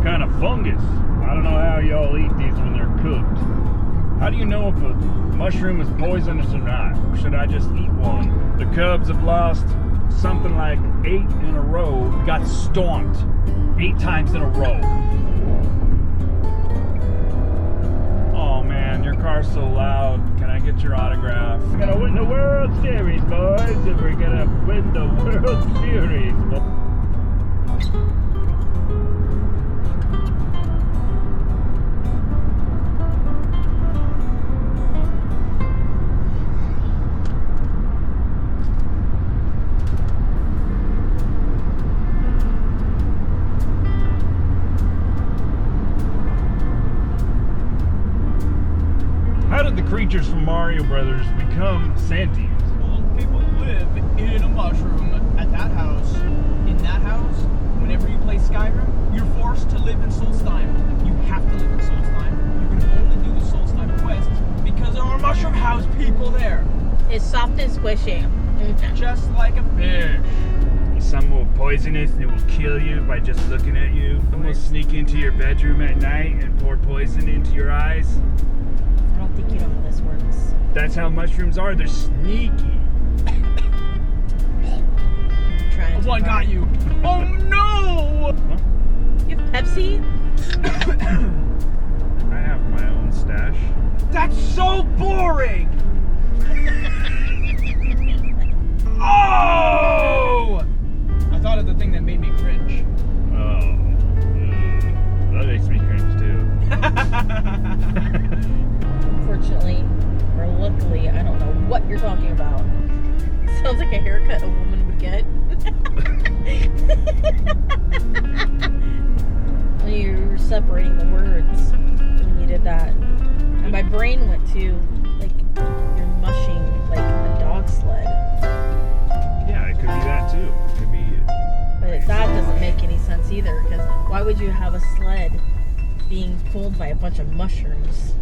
kind of fungus. I don't know how y'all eat these when they're cooked. How do you know if a mushroom is poisonous or not? Or should I just eat one? The Cubs have lost something like 8 in a row. Got stomped 8 times in a row. Oh man, your car's so loud. Can I get your autograph? We're gonna win the World Series, boys, and we're gonna win the World Series. How did the creatures from Mario Brothers become sentient? Well, people live in a mushroom at that house. In that house, whenever you play Skyrim, you're forced to live in Solstheim. You have to live in Solstheim. You can only do the Solstheim quest because there are mushroom house people there. It's soft and squishy. Just like a fish. Some will poisonous and it will kill you by just looking at you. Some will sneak into your bedroom at night and pour poison into your eyes. I don't think you know how this works. That's how mushrooms are. They're sneaky. One got you. Oh no! You have Pepsi? I have my own stash. That's so boring! Oh! I thought of the thing that made me cringe. Oh, that makes me cringe too. Unfortunately, or luckily, I don't know what you're talking about. Sounds like a haircut a woman would get. When you were separating the words when you did that. And my brain went to, like, you're mushing like a dog sled. Yeah, it could be that too. It could be. But that doesn't make any sense either, because why would you have a sled being pulled by a bunch of mushrooms?